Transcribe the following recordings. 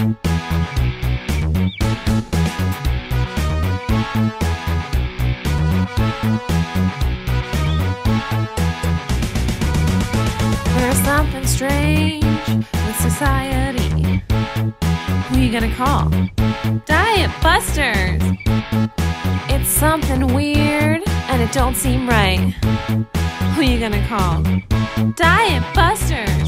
There's something strange with society. Who you gonna call? Diet Busters! It's something weird and it don't seem right. Who you gonna call? Diet Busters!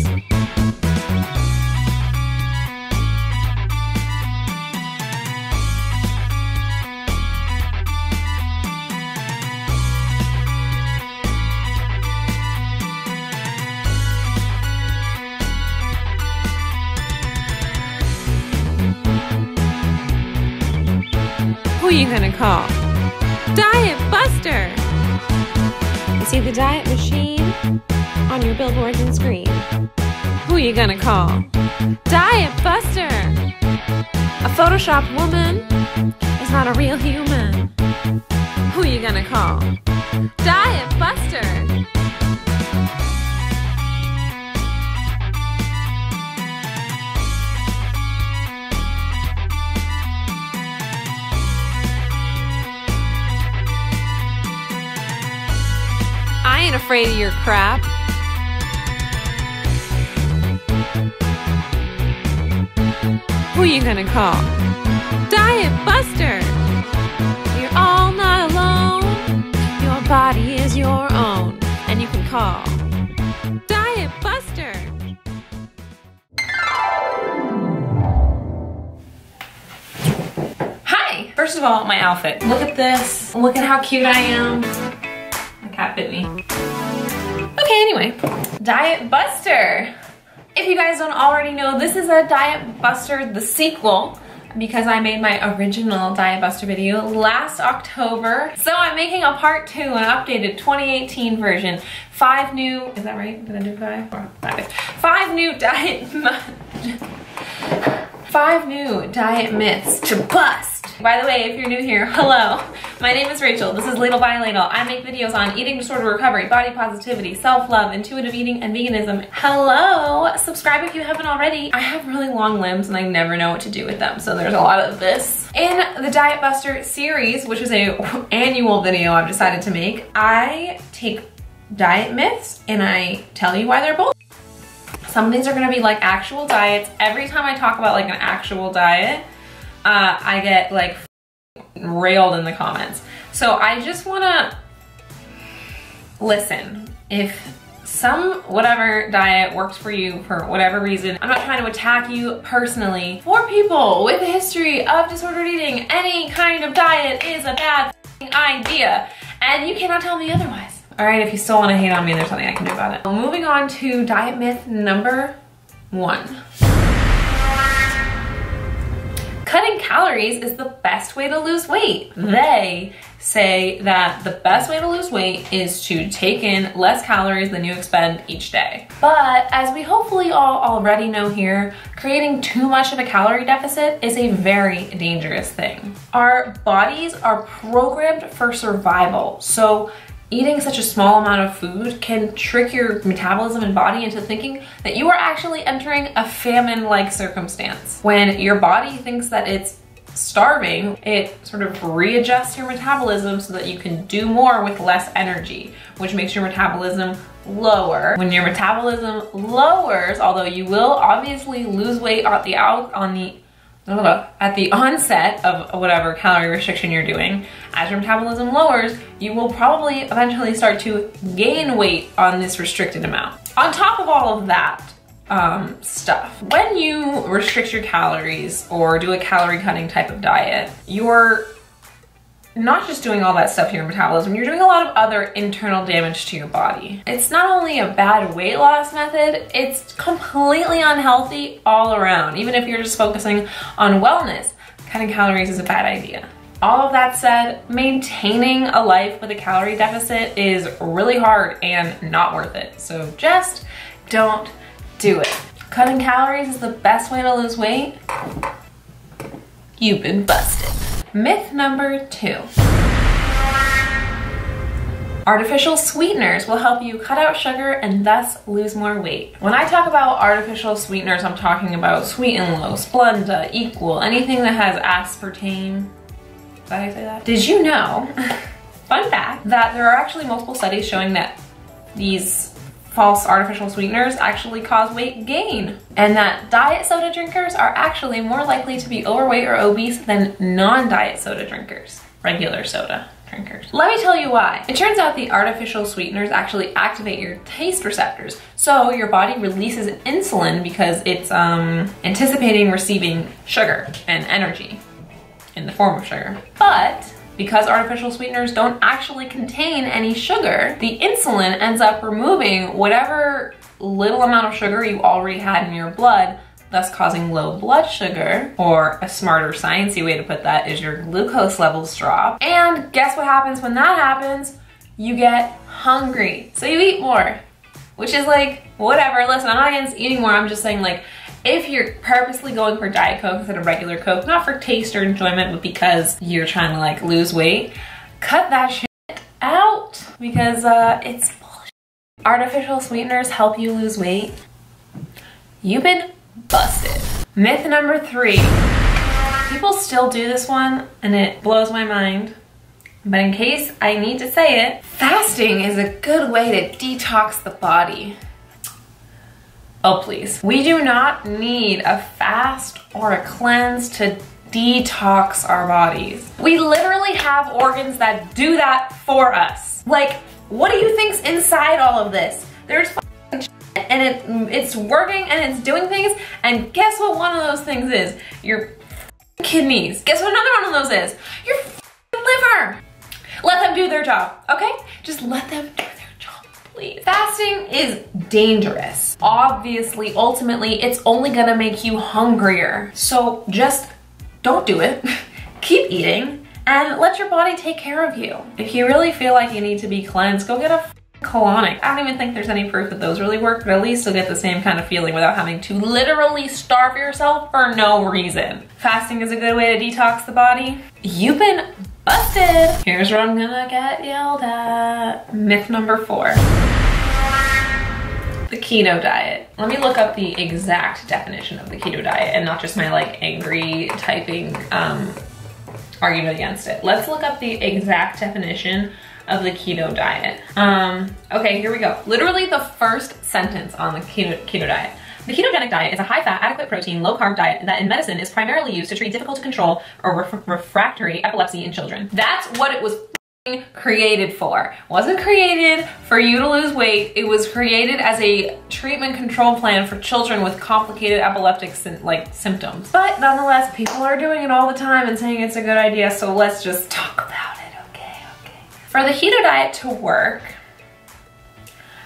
Who you gonna call? Diet Buster! You see the diet machine on your billboards and screen. Who you gonna call? Diet Buster! A photoshopped woman is not a real human. Who you gonna call? Diet Buster! I ain't afraid of your crap. Who you gonna call? Diet Buster! You're all not alone. Your body is your own. And you can call Diet Buster! Hi! First of all, my outfit. Look at this. Look at how cute I am. Cat bit me. Okay, anyway, Diet Buster. If you guys don't already know, this is a Diet Buster, the sequel, because I made my original Diet Buster video last October. So I'm making a part 2, an updated 2018 version. 5 new, is that right? Did I do 5? Or 5. 5 new diet myths to bust. By the way, if you're new here, hello. My name is Rachel. This is Ladle by Ladle. I make videos on eating disorder recovery, body positivity, self-love, intuitive eating, and veganism. Hello! Subscribe if you haven't already. I have really long limbs and I never know what to do with them, so there's a lot of this. In the Diet Buster series, which is an annual video I've decided to make, I take diet myths and I tell you why they're bullshit. Some of these are gonna be like actual diets. Every time I talk about like an actual diet, I get like railed in the comments. So I just wanna listen. If some whatever diet works for you for whatever reason, I'm not trying to attack you personally. For people with a history of disordered eating, any kind of diet is a bad idea, and you cannot tell me otherwise. All right, if you still wanna hate on me, there's something I can do about it. Moving on to diet myth number 1. Cutting calories is the best way to lose weight. They say that the best way to lose weight is to take in less calories than you expend each day. But as we hopefully all already know here, creating too much of a calorie deficit is a very dangerous thing. Our bodies are programmed for survival, so eating such a small amount of food can trick your metabolism and body into thinking that you are actually entering a famine-like circumstance. When your body thinks that it's starving, it sort of readjusts your metabolism so that you can do more with less energy, which makes your metabolism lower. When your metabolism lowers, although you will obviously lose weight at the onset of whatever calorie restriction you're doing, as your metabolism lowers, you will probably eventually start to gain weight on this restricted amount. On top of all of that stuff, when you restrict your calories or do a calorie cutting type of diet, you're not just doing all that stuff to your metabolism, you're doing a lot of other internal damage to your body. It's not only a bad weight loss method, it's completely unhealthy all around. Even if you're just focusing on wellness, cutting calories is a bad idea. All of that said, maintaining a life with a calorie deficit is really hard and not worth it. So just don't do it. Cutting calories is the best way to lose weight. You've been busted. Myth number 2. Artificial sweeteners will help you cut out sugar and thus lose more weight. When I talk about artificial sweeteners, I'm talking about Sweet and Low, Splenda, Equal, anything that has aspartame. Is that how you say that? Did you know, fun fact, that there are actually multiple studies showing that these false artificial sweeteners actually cause weight gain, and that diet soda drinkers are actually more likely to be overweight or obese than non-diet soda drinkers, regular soda drinkers. Let me tell you why. It turns out the artificial sweeteners actually activate your taste receptors, so your body releases insulin because it's anticipating receiving sugar and energy in the form of sugar. But because artificial sweeteners don't actually contain any sugar, the insulin ends up removing whatever little amount of sugar you already had in your blood, thus causing low blood sugar, or a smarter sciencey way to put that is your glucose levels drop. And guess what happens when that happens? You get hungry, so you eat more, which is like, whatever. Listen, I'm not against eating more, I'm just saying, like, if you're purposely going for Diet Coke instead of regular Coke, not for taste or enjoyment, but because you're trying to like lose weight, cut that shit out, because it's bullshit. Artificial sweeteners help you lose weight. You've been busted. Myth number 3. People still do this one and it blows my mind. But in case I need to say it, fasting is a good way to detox the body. Oh, please. We do not need a fast or a cleanse to detox our bodies. We literally have organs that do that for us. Like, what do you think's inside all of this? There's shit and it's working and it's doing things, and guess what one of those things is? Your kidneys. Guess what another one of those is? Your liver. Let them do their job, okay? Just let them do their job, please. Fasting is dangerous. Obviously, ultimately, it's only gonna make you hungrier. So just don't do it. Keep eating and let your body take care of you. If you really feel like you need to be cleansed, go get a colonic. I don't even think there's any proof that those really work, but at least you'll get the same kind of feeling without having to literally starve yourself for no reason. Fasting is a good way to detox the body. You've been busted. Here's where I'm gonna get yelled at. Myth number 4. The keto diet. Let me look up the exact definition of the keto diet and not just my like angry typing argument against it. Let's look up the exact definition of the keto diet. Okay, here we go. Literally the first sentence on the keto diet. The ketogenic diet is a high-fat, adequate protein, low-carb diet that in medicine is primarily used to treat difficult to control or refractory epilepsy in children. That's what it was created for. It wasn't created for you to lose weight. It was created as a treatment control plan for children with complicated epileptic symptoms. But nonetheless, people are doing it all the time and saying it's a good idea, so let's just talk about it, okay? For the keto diet to work,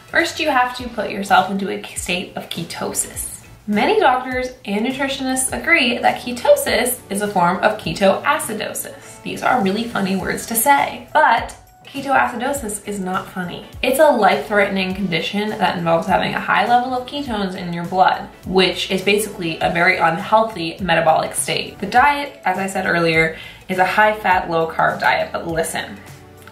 first, you have to put yourself into a state of ketosis. Many doctors and nutritionists agree that ketosis is a form of ketoacidosis. These are really funny words to say, but ketoacidosis is not funny. It's a life-threatening condition that involves having a high level of ketones in your blood, which is basically a very unhealthy metabolic state. The diet, as I said earlier, is a high-fat, low-carb diet, but listen,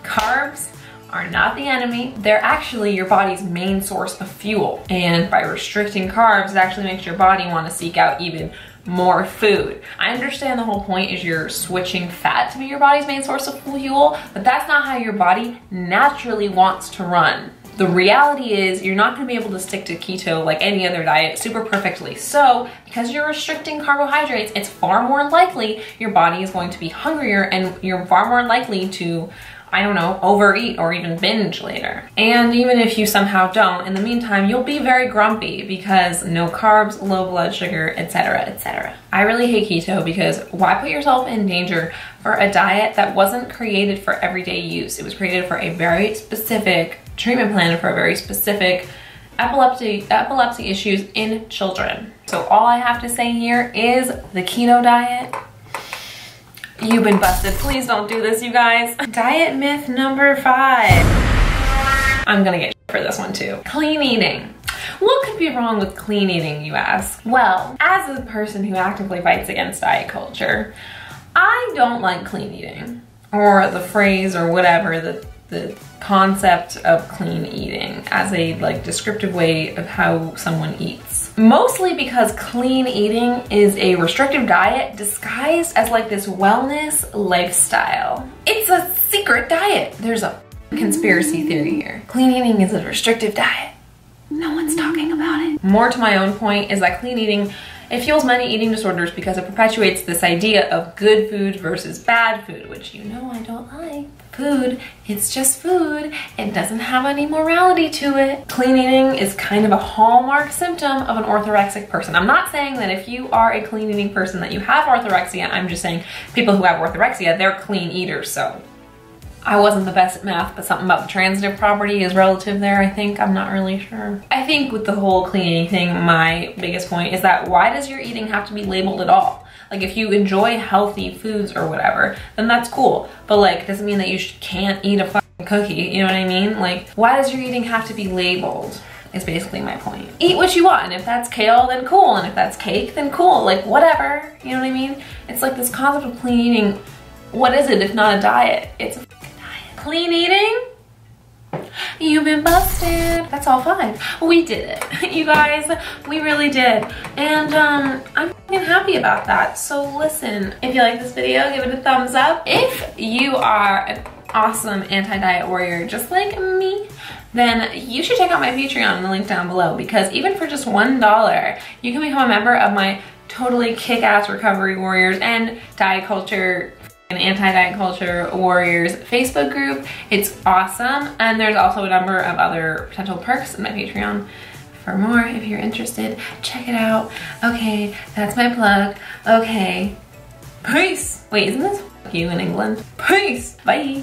carbs are not the enemy. They're actually your body's main source of fuel. And by restricting carbs, it actually makes your body want to seek out even more food. I understand the whole point is you're switching fat to be your body's main source of fuel, but that's not how your body naturally wants to run. The reality is you're not going to be able to stick to keto like any other diet super perfectly. So because you're restricting carbohydrates, it's far more likely your body is going to be hungrier and you're far more likely to, I don't know, overeat or even binge later. And even if you somehow don't, in the meantime, you'll be very grumpy because no carbs, low blood sugar, etc., etc. I really hate keto because why put yourself in danger for a diet that wasn't created for everyday use? It was created for a very specific treatment plan for a very specific epilepsy issues in children. So all I have to say here is the keto diet, you've been busted. Please don't do this, you guys. Diet myth number 5. I'm gonna get for this one too. Clean eating. What could be wrong with clean eating, you ask? Well, as a person who actively fights against diet culture, I don't like clean eating, or the phrase or whatever that the concept of clean eating as a like descriptive way of how someone eats. Mostly because clean eating is a restrictive diet disguised as like this wellness lifestyle. It's a secret diet. There's a conspiracy theory here. Clean eating is a restrictive diet. No one's talking about it. More to my own point is that clean eating, it fuels many eating disorders because it perpetuates this idea of good food versus bad food, which you know I don't like. Food, it's just food. It doesn't have any morality to it. Clean eating is kind of a hallmark symptom of an orthorexic person. I'm not saying that if you are a clean eating person that you have orthorexia. I'm just saying people who have orthorexia, they're clean eaters, so. I wasn't the best at math, but something about the transitive property is relative there, I think. I'm not really sure. I think with the whole clean eating thing, my biggest point is that why does your eating have to be labeled at all? Like if you enjoy healthy foods or whatever, then that's cool. But like, it doesn't mean that you can't eat a fucking cookie, you know what I mean? Like, why does your eating have to be labeled? Is basically my point. Eat what you want, and if that's kale, then cool, and if that's cake, then cool, like whatever, you know what I mean? It's like this concept of clean eating, what is it if not a diet? It's a fucking diet. Clean eating? You've been busted. That's all 5. We did it. You guys, we really did. And I'm fucking happy about that. So listen, if you like this video, give it a thumbs up. If you are an awesome anti-diet warrior just like me, then you should check out my Patreon in the link down below, because even for just $1, you can become a member of my totally kick-ass recovery warriors and diet culture and anti-diet culture warriors Facebook group. It's awesome, and there's also a number of other potential perks in my Patreon. For more, if you're interested, check it out. Okay, that's my plug. Okay, peace. Wait, isn't this you in England? Peace. Bye.